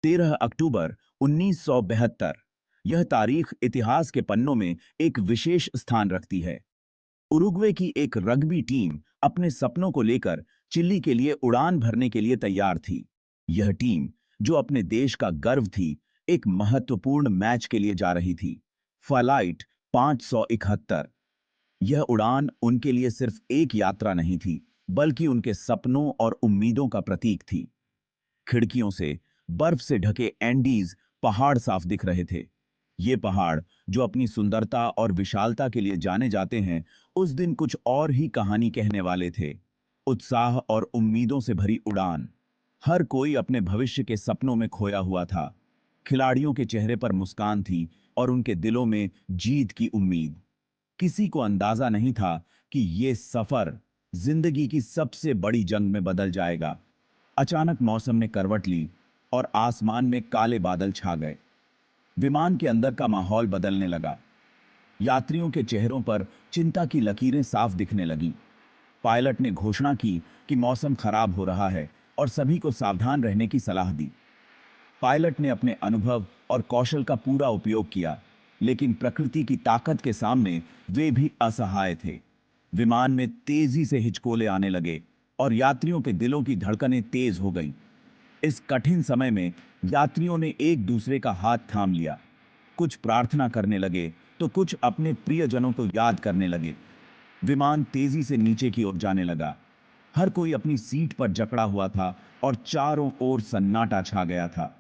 13 अक्टूबर 1972। यह तारीख इतिहास के पन्नों में एक विशेष स्थान रखती है। उरुग्वे की एक रग्बी टीम अपने सपनों को लेकर चिली के लिए उड़ान भरने के लिए तैयार थी। यह टीम, जो अपने देश का गर्व थी, एक महत्वपूर्ण मैच के लिए जा रही थी। फ्लाइट 571। यह उड़ान उनके लिए सिर्फ एक यात्रा नहीं थी, बल्कि उनके सपनों और उम्मीदों का प्रतीक थी। खिड़कियों से बर्फ से ढके एंडीज पहाड़ साफ दिख रहे थे। ये पहाड़, जो अपनी सुंदरता और विशालता के लिए जाने जाते हैं, उस दिन कुछ और ही कहानी कहने वाले थे। उत्साह और उम्मीदों से भरी उड़ान। हर कोई अपने भविष्य के सपनों में खोया हुआ था। खिलाड़ियों के चेहरे पर मुस्कान थी और उनके दिलों में जीत की उम्मीद। किसी को अंदाजा नहीं था कि ये सफर जिंदगी की सबसे बड़ी जंग में बदल जाएगा। अचानक मौसम ने करवट ली और आसमान में काले बादल छा गए। विमान के अंदर का माहौल बदलने लगा। यात्रियों के चेहरों पर चिंता की लकीरें साफ दिखने लगीं। पायलट ने घोषणा की कि मौसम खराब हो रहा है और सभी को सावधान रहने की सलाह दी। पायलट ने अपने अनुभव और कौशल का पूरा उपयोग किया, लेकिन प्रकृति की ताकत के सामने वे भी असहाय थे। विमान में तेजी से हिचकोले आने लगे और यात्रियों के दिलों की धड़कनें तेज हो गईं। इस कठिन समय में यात्रियों ने एक दूसरे का हाथ थाम लिया। कुछ प्रार्थना करने लगे तो कुछ अपने प्रियजनों को याद करने लगे। विमान तेजी से नीचे की ओर जाने लगा। हर कोई अपनी सीट पर जकड़ा हुआ था और चारों ओर सन्नाटा छा गया था।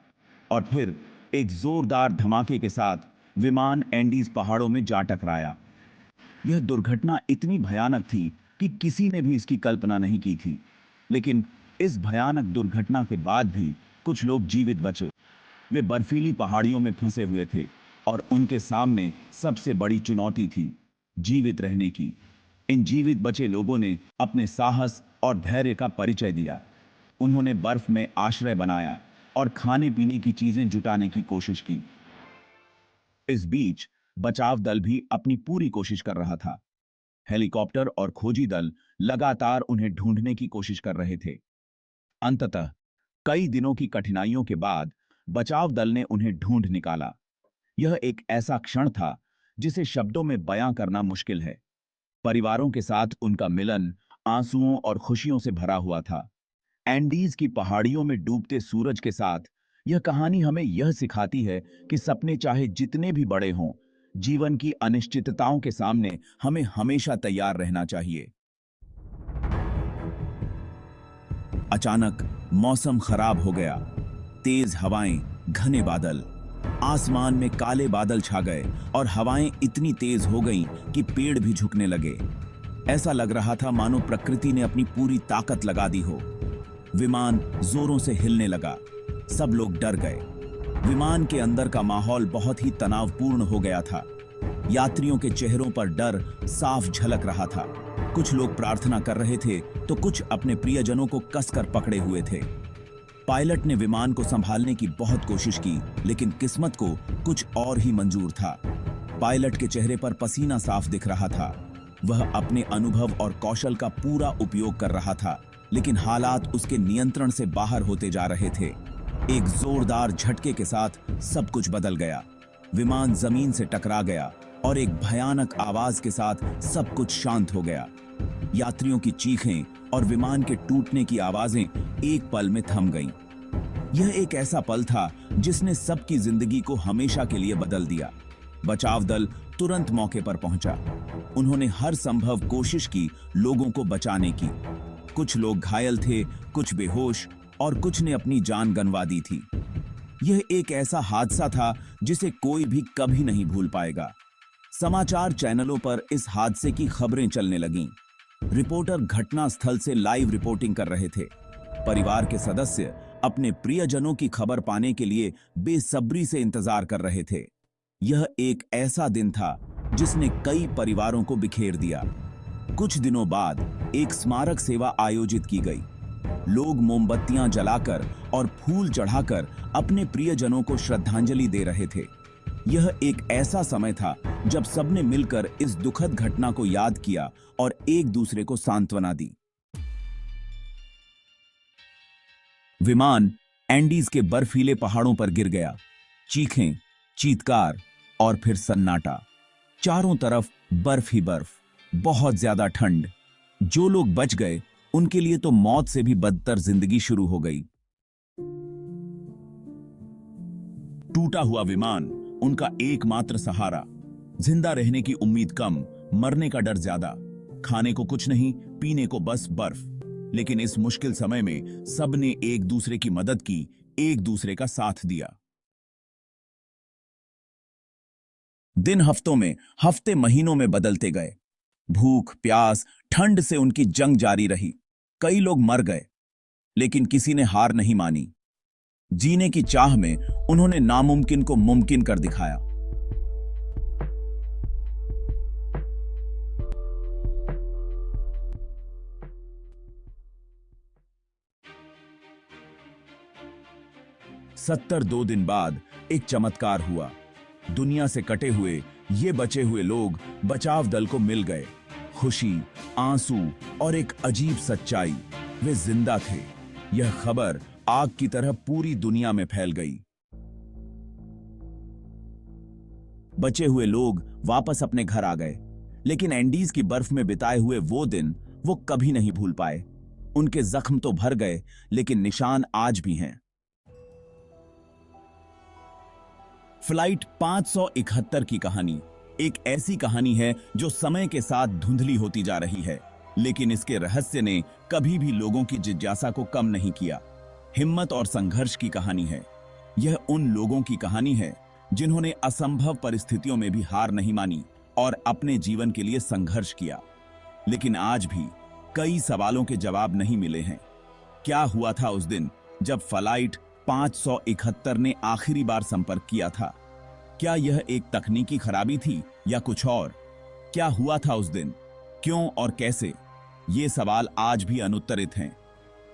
और फिर एक जोरदार धमाके के साथ विमान एंडीज पहाड़ों में जा टकराया। यह दुर्घटना इतनी भयानक थी कि किसी ने भी इसकी कल्पना नहीं की थी। लेकिन इस भयानक दुर्घटना के बाद भी कुछ लोग जीवित बचे। वे बर्फीली पहाड़ियों में फंसे हुए थे और उनके सामने सबसे बड़ी चुनौती थी जीवित रहने की। इन जीवित बचे लोगों ने अपने साहस और धैर्य का परिचय दिया। उन्होंने बर्फ में आश्रय बनाया और खाने पीने की चीजें जुटाने की कोशिश की। इस बीच बचाव दल भी अपनी पूरी कोशिश कर रहा था। हेलीकॉप्टर और खोजी दल लगातार उन्हें ढूंढने की कोशिश कर रहे थे। अंततः कई दिनों की कठिनाइयों के बाद बचाव दल ने उन्हें ढूंढ निकाला। यह एक ऐसा क्षण था जिसे शब्दों में बयां करना मुश्किल है। परिवारों के साथ उनका मिलन आंसुओं और खुशियों से भरा हुआ था। एंडीज की पहाड़ियों में डूबते सूरज के साथ यह कहानी हमें यह सिखाती है कि सपने चाहे जितने भी बड़े हों, जीवन की अनिश्चितताओं के सामने हमें हमेशा तैयार रहना चाहिए। अचानक मौसम खराब हो गया। तेज हवाएं, घने बादल। आसमान में काले बादल छा गए और हवाएं इतनी तेज हो गईं कि पेड़ भी झुकने लगे। ऐसा लग रहा था मानो प्रकृति ने अपनी पूरी ताकत लगा दी हो। विमान जोरों से हिलने लगा। सब लोग डर गए। विमान के अंदर का माहौल बहुत ही तनावपूर्ण हो गया था। यात्रियों के चेहरों पर डर साफ झलक रहा था। कुछ लोग प्रार्थना कर रहे थे तो कुछ अपने प्रियजनों को कसकर पकड़े हुए थे। पायलट ने विमान को संभालने की बहुत कोशिश की, लेकिन किस्मत को कुछ और ही मंजूर था। पायलट के चेहरे पर पसीना साफ दिख रहा था। वह अपने अनुभव और कौशल का पूरा उपयोग कर रहा था, लेकिन हालात उसके नियंत्रण से बाहर होते जा रहे थे। एक जोरदार झटके के साथ सब कुछ बदल गया। विमान जमीन से टकरा गया और एक भयानक आवाज के साथ सब कुछ शांत हो गया। यात्रियों की चीखें और विमान के टूटने की आवाजें एक पल में थम गईं। यह एक ऐसा पल था जिसने सबकी जिंदगी को हमेशा के लिए बदल दिया। बचाव दल तुरंत मौके पर पहुंचा। उन्होंने हर संभव कोशिश की लोगों को बचाने की। कुछ लोग घायल थे, कुछ बेहोश और कुछ ने अपनी जान गंवा दी थी। यह एक ऐसा हादसा था जिसे कोई भी कभी नहीं भूल पाएगा। समाचार चैनलों पर इस हादसे की खबरें चलने लगीं। रिपोर्टर घटना स्थल से लाइव रिपोर्टिंग कर रहे थे। परिवार के सदस्य अपने प्रियजनों की खबर पाने के लिए बेसब्री से इंतजार कर रहे थे। यह एक ऐसा दिन था जिसने कई परिवारों को बिखेर दिया। कुछ दिनों बाद एक स्मारक सेवा आयोजित की गई। लोग मोमबत्तियां जलाकर और फूल चढ़ाकर अपने प्रियजनों को श्रद्धांजलि दे रहे थे। यह एक ऐसा समय था जब सबने मिलकर इस दुखद घटना को याद किया और एक दूसरे को सांत्वना दी। विमान एंडीज के बर्फीले पहाड़ों पर गिर गया। चीखें, चीत्कार और फिर सन्नाटा। चारों तरफ बर्फ ही बर्फ, बहुत ज्यादा ठंड। जो लोग बच गए उनके लिए तो मौत से भी बदतर जिंदगी शुरू हो गई। टूटा हुआ विमान उनका एकमात्र सहारा। जिंदा रहने की उम्मीद कम, मरने का डर ज्यादा। खाने को कुछ नहीं, पीने को बस बर्फ। लेकिन इस मुश्किल समय में सबने एक दूसरे की मदद की, एक दूसरे का साथ दिया। दिन हफ्तों में, हफ्ते महीनों में बदलते गए। भूख, प्यास, ठंड से उनकी जंग जारी रही। कई लोग मर गए, लेकिन किसी ने हार नहीं मानी। जीने की चाह में उन्होंने नामुमकिन को मुमकिन कर दिखाया। सत्तर 2 दिन बाद एक चमत्कार हुआ। दुनिया से कटे हुए ये बचे हुए लोग बचाव दल को मिल गए। खुशी, आंसू और एक अजीब सच्चाई, वे जिंदा थे। यह खबर आग की तरह पूरी दुनिया में फैल गई। बचे हुए लोग वापस अपने घर आ गए, लेकिन एंडीज की बर्फ में बिताए हुए वो दिन वो कभी नहीं भूल पाए। उनके जख्म तो भर गए, लेकिन निशान आज भी हैं। फ्लाइट 571 की कहानी एक ऐसी कहानी है जो समय के साथ धुंधली होती जा रही है, लेकिन इसके रहस्य ने कभी भी लोगों की जिज्ञासा को कम नहीं किया। हिम्मत और संघर्ष की कहानी है। यह उन लोगों की कहानी है जिन्होंने असंभव परिस्थितियों में भी हार नहीं मानी और अपने जीवन के लिए संघर्ष किया। लेकिन आज भी कई सवालों के जवाब नहीं मिले हैं। क्या हुआ था उस दिन जब फ्लाइट 571 ने आखिरी बार संपर्क किया था? क्या यह एक तकनीकी खराबी थी या कुछ और? क्या हुआ था उस दिन, क्यों और कैसे? ये सवाल आज भी अनुत्तरित हैं।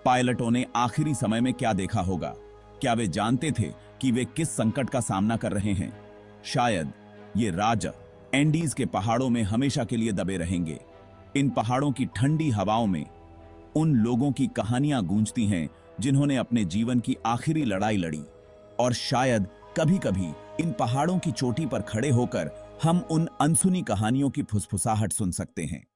पायलटों ने आखिरी समय में क्या देखा होगा? क्या वे जानते थे कि वे किस संकट का सामना कर रहे हैं? शायद ये राज एंडीज के पहाड़ों में हमेशा के लिए दबे रहेंगे। इन पहाड़ों की ठंडी हवाओं में उन लोगों की कहानियां गूंजती हैं जिन्होंने अपने जीवन की आखिरी लड़ाई लड़ी। और शायद कभी-कभी इन पहाड़ों की चोटी पर खड़े होकर हम उन अनसुनी कहानियों की फुसफुसाहट सुन सकते हैं।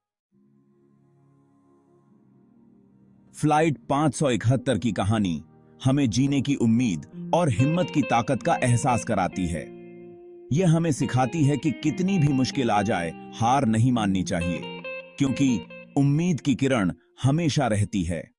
फ्लाइट 571 की कहानी हमें जीने की उम्मीद और हिम्मत की ताकत का एहसास कराती है। यह हमें सिखाती है कि कितनी भी मुश्किल आ जाए, हार नहीं माननी चाहिए, क्योंकि उम्मीद की किरण हमेशा रहती है।